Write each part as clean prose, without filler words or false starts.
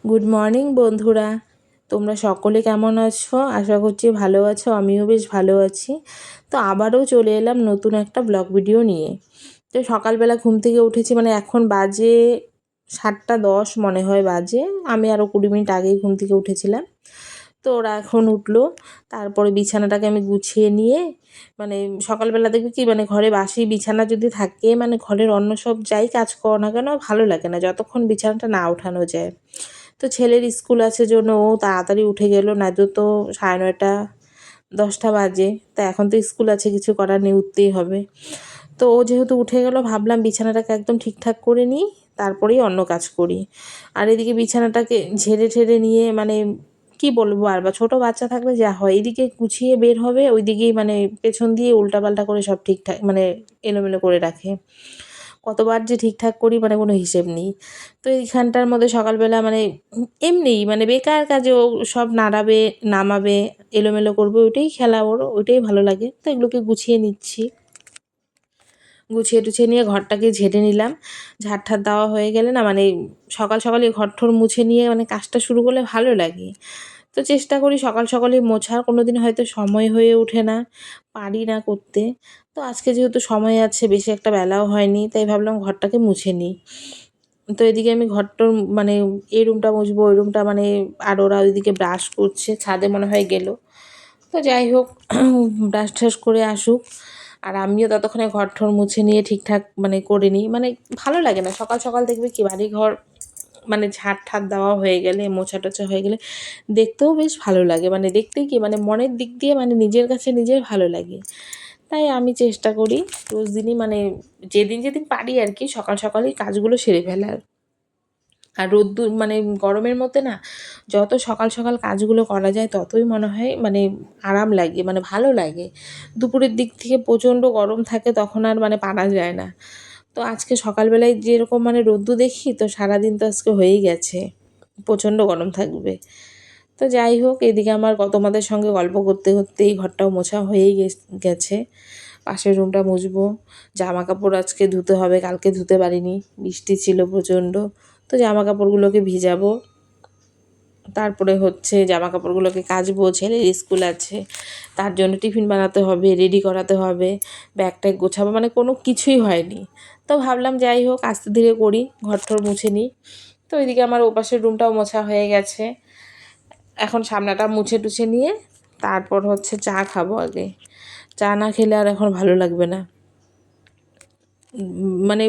Good morning বন্ধুরা, তোমরা সকলে কেমন আছো? আশা করছি ভালো আছো, আমিও বেশ ভালো আছি। তো আবারও চলে এলাম নতুন একটা ব্লগ ভিডিও নিয়ে। তো সকালবেলা ঘুম থেকে উঠেছি, মানে এখন বাজে 7:10 মনে হয় বাজে। আমি আরও 20 মিনিট আগেই ঘুম থেকে উঠেছিলাম। তো ওরা এখন উঠলো, তারপরে বিছানাটাকে আমি গুছিয়ে নিয়ে, মানে সকালবেলা দেখবি কি, মানে ঘরে বাসি বিছানা যদি থাকে, মানে ঘরের অন্য সব যাই কাজ করো না কেন ভালো লাগে না যতক্ষণ বিছানাটা না ওঠানো যায়। তো ছেলের স্কুল আছে জন্য ও তাড়াতাড়ি উঠে গেল, নয়তো তো 9:30 10টা বাজে। তা এখন তো স্কুল আছে, কিছু করার নেই, উঠতেই হবে। তো ও যেহেতু উঠে গেল, ভাবলাম বিছানাটাকে একদম ঠিকঠাক করে নিই, তারপরেই অন্য কাজ করি। আর এদিকে বিছানাটাকে ঝেড়ে ঠেড়ে নিয়ে, মানে কি বলবো, আর বা ছোটো বাচ্চা থাকলে যা হয়, এদিকে গুছিয়ে বের হবে, ওইদিকেই মানে পেছন দিয়ে উল্টাপাল্টা করে সব ঠিকঠাক মানে এলোমেলো করে রাখে। কতবার যে ঠিকঠাক করি, মানে কোনো হিসেব নেই। তো এইখানটার মধ্যে সকালবেলা মানে এমনিই মানে বেকার কাজে ও সব নাড়াবে, নামাবে, এলোমেলো করবে, ওইটাই খেলা ওর, ওইটাই ভালো লাগে। তো এগুলোকে গুছিয়ে নিচ্ছি। গুছিয়ে টুছিয়ে নিয়ে ঘরটাকে ঝেড়ে নিলাম। ঝাড় ঠাড় দেওয়া হয়ে গেলে না, মানে সকাল সকালে ঘর ঠর মুছে নিয়ে মানে কাজটা শুরু করলে ভালো লাগে। তো চেষ্টা করি সকাল সকালে মোছার, কোনো দিন হয়তো সময় হয়ে ওঠে না, পারি না করতে। তো আজকে যেহেতু সময় আছে, বেশি একটা বেলাও হয়নি, তাই ভাবলাম ঘরটাকে মুছে নিই। তো এদিকে আমি ঘরটার মানে এই রুমটা মুছবো, ওই রুমটা মানে, আর ওরা ওইদিকে ব্রাশ করছে, ছাদে মনে হয় গেল। তো যাই হোক, ব্রাশ ট্রাশ করে আসুক, আর আমিও ততক্ষণে ঘর ঠর মুছে নিয়ে ঠিকঠাক মানে করে নিই। মানে ভালো লাগে না সকাল সকাল দেখবে কি, বাড়ি ঘর মানে ঝাড় ঠাড় দেওয়া হয়ে গেলে, মোছা টোছা হয়ে গেলে দেখতেও বেশ ভালো লাগে। মানে দেখতে কি, মানে মনের দিক দিয়ে মানে নিজের কাছে নিজের ভালো লাগে। তাই আমি চেষ্টা করি রোজ দিনই, মানে যেদিন যেদিন পারি আর কি, সকাল সকালই কাজগুলো সেরে ফেলার। আর রোদ্দুর মানে গরমের মধ্যে না, যত সকাল সকাল কাজগুলো করা যায় ততই মনে হয় মানে আরাম লাগে, মানে ভালো লাগে। দুপুরের দিক থেকে প্রচণ্ড গরম থাকে, তখন আর মানে পারা যায় না। তো আজকে সকালবেলায় যেরকম মানে রোদ্দুর দেখি, তো সারাদিন তো আজকে হয়েই গেছে, প্রচণ্ড গরম থাকবে। তো যাই হোক, এদিকে আমার তোমাদের সঙ্গে গল্প করতে করতে এই ঘরটাও মোছা হয়েই গেছে। পাশের রুমটা মুছবো। জামা কাপড় আজকে ধুতে হবে, কালকে ধুতে পারিনি, বৃষ্টি ছিল প্রচণ্ড। তো জামা কাপড়গুলোকে ভিজাবো, তারপরে হচ্ছে জামা কাপড়গুলোকে কাচবো। ছেলের স্কুল আছে, তার জন্য টিফিন বানাতে হবে, রেডি করাতে হবে, ব্যাগ ট্যাগ গোছাবো, মানে কোনো কিছুই হয়নি। তো ভাবলাম যাই হোক আস্তে ধীরে করি, ঘর ঠর মুছে নিই। তো ওইদিকে আমার ওপাশের রুমটাও মোছা হয়ে গেছে। এখন সামনাটা মুছে টুছে নিয়ে তারপর হচ্ছে চা খাবো আগে। চা না খেলে আর এখন ভালো লাগবে না। মানে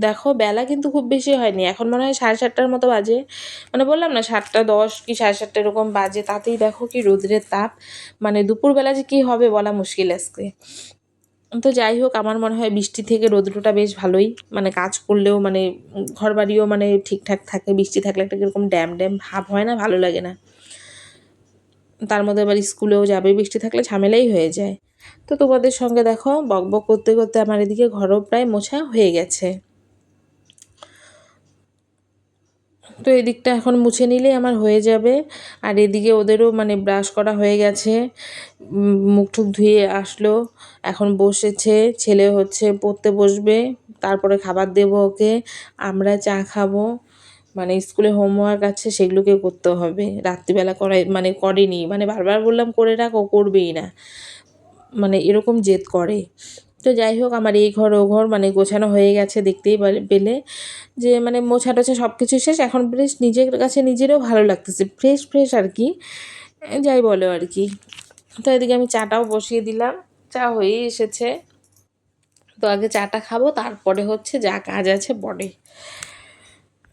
দেখো বেলা কিন্তু খুব বেশি হয়নি, এখন মনে হয় 7:30টার মতো বাজে। মানে বললাম না 7:10 কি 7:30 এরকম বাজে, তাতেই দেখো কি রোদ্রের তাপ। মানে দুপুরবেলা যে কী হবে বলা মুশকিল আজকে। তো যাই হোক, আমার মনে হয় বৃষ্টি থেকে রৌদ্রটা বেশ ভালোই, মানে কাজ করলেও মানে ঘর বাড়িও মানে ঠিকঠাক থাকে। বৃষ্টি থাকলে একটা কীরকম ড্যাম ড্যাম ভাব হয় না, ভালো লাগে না। তার মধ্যে আবার স্কুলেও যাবে, বৃষ্টি থাকলে ঝামেলাই হয়ে যায়। তো তোমাদের সঙ্গে দেখো বকবক করতে করতে আমার এদিকে ঘরও প্রায় মোছা হয়ে গেছে। তো এদিকটা এখন মুছে নিলেই আমার হয়ে যাবে। আর এদিকে ওদেরও মানে ব্রাশ করা হয়ে গেছে, মুখ টুক ধুয়ে আসলো, এখন বসেছে। ছেলে হচ্ছে পড়তে বসবে, তারপরে খাবার দেবো ওকে, আমরা চা খাবো। মানে স্কুলে হোমওয়ার্ক আছে, সেগুলোকে করতে হবে। রাত্রিবেলা করাই মানে করেনি, মানে বারবার বললাম করে রাখ, ও করবেই না, মানে এরকম জেদ করে। তো যাই হোক, আমার এই ঘর ও ঘর মানে গোছানো হয়ে গেছে, দেখতেই পেলে যে মানে মোছা টোছা সব কিছু শেষ। এখন বেশ নিজের কাছে নিজেরও ভালো লাগতেছে, ফ্রেশ ফ্রেশ আর কি, যাই বলো আর কি। তো এদিকে আমি চাটাও বসিয়ে দিলাম, চা হয়েই এসেছে। তো আগে চাটা খাবো, তারপরে হচ্ছে যা কাজ আছে পরে।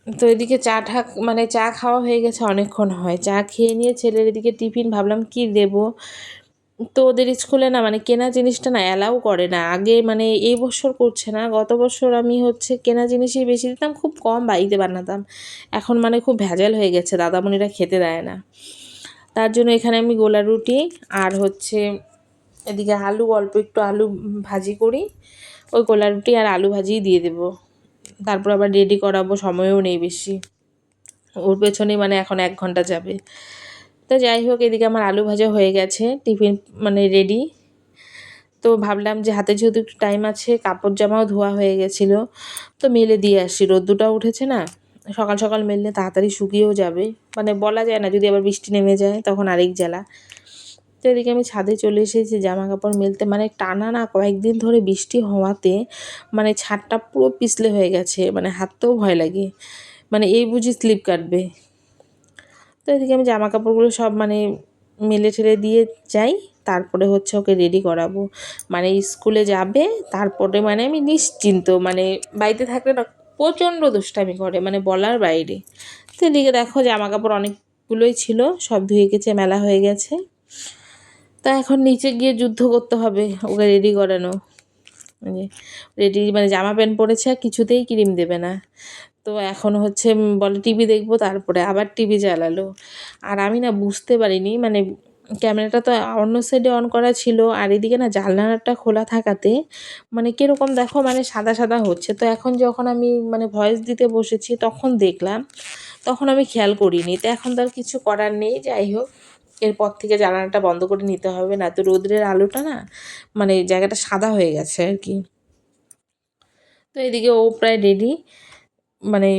তো এদিকে মানে চা খাওয়া হয়ে গেছে অনেকক্ষণ হয়। চা খেয়ে নিয়ে ছেলের এদিকে টিফিন, ভাবলাম কি দেবো। তো ওদের স্কুলে না মানে কেনা জিনিসটা না অ্যালাউ করে না। আগে মানে এই বছর করছে না, গত বছর আমি হচ্ছে কেনা জিনিসই বেশি দিতাম, খুব কম বাড়িতে বানাতাম। এখন মানে খুব ভেজাল হয়ে গেছে, দাদামণিরা খেতে দেয় না। তার জন্য এখানে আমি গোলা রুটি আর হচ্ছে এদিকে আলু, অল্প একটু আলু ভাজি করি, ওই গোলা রুটি আর আলু ভাজিই দিয়ে দেবো। তারপর আবার রেডি করাবো, সময়ও নেই বেশি, ওর পেছনেই মানে এখন 1 ঘন্টা যাবে। তো যাই হোক, এদিকে আমার আলু ভাজা হয়ে গেছে, টিফিন মানে রেডি। তো ভাবলাম যে হাতে যেহেতু একটু টাইম আছে, কাপড় জামাও ধোয়া হয়ে গেছিলো, তো মেলে দিয়ে আসি, রোদ্দুরটাও উঠেছে না, সকাল সকাল মেললে তাড়াতাড়ি শুকিয়েও যাবে, মানে বলা যায় না, যদি আবার বৃষ্টি নেমে যায় তখন আরেক জ্বালা। তো এদিকে আমি ছাদে চলে এসেছি জামা কাপড় মেলতে, মানে টানা না কয়েকদিন ধরে বৃষ্টি হওয়াতে মানে ছাদটা পুরো পিছলে হয়ে গেছে, মানে হাঁটতেও ভয় লাগে, মানে এই বুঝি স্লিপ কাটবে। তো এদিকে আমি জামা কাপড়গুলো সব মানে মেলে ঠেলে দিয়ে যাই, তারপরে হচ্ছে ওকে রেডি করাবো, মানে স্কুলে যাবে। তারপরে মানে আমি নিশ্চিন্ত, মানে বাড়িতে থাকলে না প্রচণ্ড দুষ্টামি করে, মানে বলার বাইরে। তো এদিকে দেখো জামা কাপড় অনেকগুলোই ছিল, সব ধুয়ে গেছে, মেলা হয়ে গেছে। তা এখন নিচে গিয়ে যুদ্ধ করতে হবে ওকে রেডি করানো, মানে রেডি, মানে জামা প্যান্ট পরেছে আর কিছুতেই ক্রিম দেবে না। তো এখন হচ্ছে বলে টিভি দেখবো, তারপরে আবার টিভি চালালো। আর আমি না বুঝতে পারিনি, মানে ক্যামেরাটা তো অন্য সাইডে অন করা ছিল, আর এদিকে না জানলাটা খোলা থাকাতে মানে কীরকম দেখো মানে সাদা সাদা হচ্ছে। তো এখন যখন আমি মানে ভয়েস দিতে বসেছি তখন দেখলাম, তখন আমি খেয়াল করিনি। তো এখন তো আর কিছু করার নেই, যাই হোক এরপর থেকে জানালাটা বন্ধ করে নিতে হবে, না তো রোদ্রের আলোটা না মানে জায়গাটা সাদা হয়ে গেছে আর কি। তো এদিকে ও প্রায় রেডি, মানে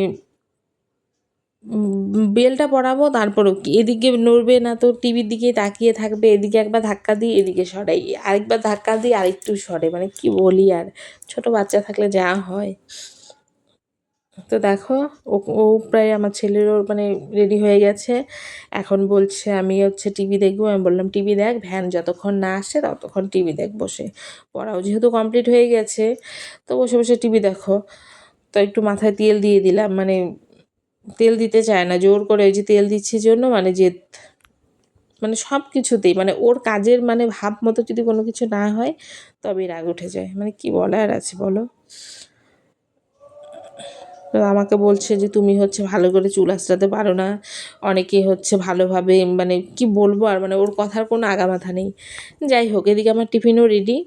বেলটা পরাবো, তারপরও কি এদিকে নড়বে না, তো টিভির দিকে তাকিয়ে থাকবে, এদিকে একবার ধাক্কা দিই এদিকে সরাই, আরেকবার ধাক্কা দিই আরেকটু সরে, মানে কি বলি আর, ছোট বাচ্চা থাকলে যা হয়। তো দেখো ও ও প্রায় আমার ছেলেরও মানে রেডি হয়ে গেছে। এখন বলছে আমি হচ্ছে টিভি দেখবো, আমি বললাম টিভি দেখ, ভ্যান যতক্ষণ না আসে ততক্ষণ টিভি দেখ বসে, পড়াও যেহেতু কমপ্লিট হয়ে গেছে তো বসে বসে টিভি দেখো। তো একটু মাথায় তেল দিয়ে দিলাম, মানে তেল দিতে চায় না, জোর করে ওই যে তেল দিচ্ছি জন্য মানে জেদ, মানে সব কিছুতেই, মানে ওর কাজের মানে ভাব মতো যদি কোনো কিছু না হয় তবেই রাগ উঠে যায়, মানে কি বলার আছে বলো। তো আমাকে বলছে যে তুমি হচ্ছে ভালো করে চুল আঁচড়াতে পারো না, অনেকে হচ্ছে ভালোভাবে, মানে কি বলবো আর, মানে ওর কথার কোনো আগামাথা নেই। যাই হোক এদিকে আমার টিফিনও রেডি,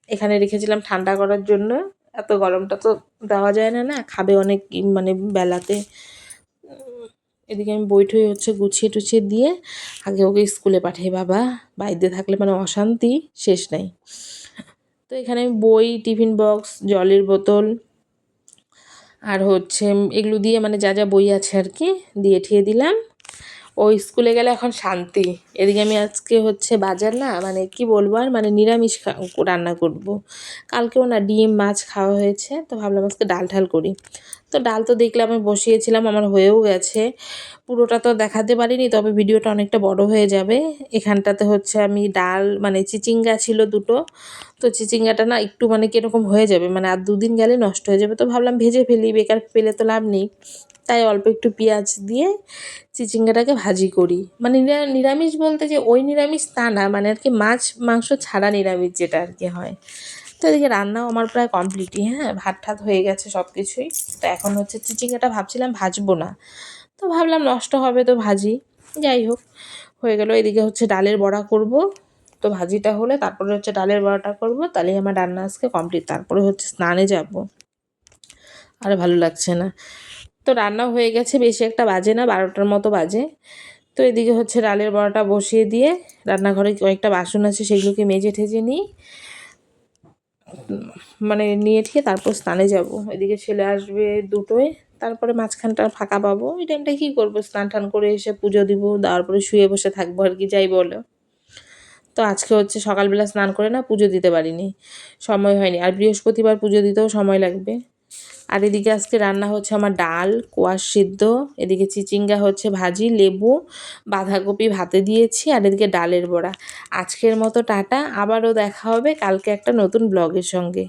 এখানে রেখেছিলাম ঠান্ডা করার জন্য, এত গরমটা তো দেওয়া যায় না, না খাবে অনেক মানে বেলাতে। এদিকে আমি বই টই হচ্ছে গুছিয়ে টুছিয়ে দিয়ে আগে ওকে স্কুলে পাঠাই, বাবা বাড়িতে থাকলে মানে অশান্তি শেষ নাই। তো এখানে আমি বই, টিফিন বক্স, জলের বোতল আর হচ্ছে এগুলো দিয়ে মানে যা যা বই আছে আর কি দিয়ে ঠিয়ে দিলাম। ও স্কুলে গেলে এখন শান্তি। এদিকে আমি আজকে হচ্ছে বাজার না, মানে কি বলবো আর, মানে নিরামিষ রান্না করব। কালকেও না ডিম মাছ খাওয়া হয়েছে, তো ভাবলাম আজকে ডাল ঠাল করি। তো ডাল তো দেখলে আমি বসিয়েছিলাম, আমার হয়েও গেছে, পুরোটা তো দেখাতে পারিনি, তবে ভিডিওটা অনেকটা বড় হয়ে যাবে। এখানটাতে হচ্ছে আমি ডাল, মানে চিচিঙ্গা ছিল দুটো, তো চিচিঙ্গাটা না একটু মানে কীরকম হয়ে যাবে, মানে আর দুদিন গেলে নষ্ট হয়ে যাবে, তো ভাবলাম ভেজে ফেলি, বেকার পেলে তো লাভ নেই। তাই অল্প একটু পেঁয়াজ দিয়ে চিচিঙ্গাটাকে ভাজি করি, মানে নিরামিষ বলতে যে ওই নিরামিষ তা না, মানে আর কি মাছ মাংস ছাড়া নিরামিষ যেটা আর কি হয়। তো এদিকে রান্নাও আমার প্রায় কমপ্লিটই, হ্যাঁ ভাত ঠাত হয়ে গেছে সব কিছুই। তো এখন হচ্ছে চিচিঙ্গাটা ভাবছিলাম ভাজবো না, তো ভাবলাম নষ্ট হবে তো ভাজি, যাই হোক হয়ে গেল। এদিকে হচ্ছে ডালের বড়া করব, তো ভাজিটা হলে তারপরে হচ্ছে ডালের বড়াটা করব, তাহলেই আমার রান্না আজকে কমপ্লিট, তারপরে হচ্ছে স্নানে যাব, আর ভালো লাগছে না। তো রান্না হয়ে গেছে, বেশি একটা বাজে না, 12টার মতো বাজে। তো এদিকে হচ্ছে ডালের বড়াটা বসিয়ে দিয়ে রান্নাঘরে কয়েকটা বাসন আছে সেগুলোকে মেজে ঠেজে নিই, মানে নিয়ে ঠিয়ে তারপর স্নানে যাব। এদিকে ছেলে আসবে 2টোয়, তারপরে মাঝখানটা ফাঁকা পাবো, ওই টাইমটায় কী করবো, স্নান টান করে এসে পুজো দিব, দেওয়ার পরে শুয়ে বসে থাকবো আর কি, যাই বলো। তো আজকে হচ্ছে সকালবেলা স্নান করে না পুজো দিতে পারিনি, সময় হয়নি, আর বৃহস্পতিবার পুজো দিতেও সময় লাগবে। আর এদিকে আজকে রান্না হচ্ছে আমার ডাল, কোয়াশ সিদ্ধ, এদিকে চিচিঙ্গা হচ্ছে ভাজি, লেবু, বাঁধাকপি ভাতে দিয়েছি, আর এদিকে ডালের বড়া। আজকের মতো টাটা, আবারও দেখা হবে কালকে একটা নতুন ব্লগের সঙ্গে।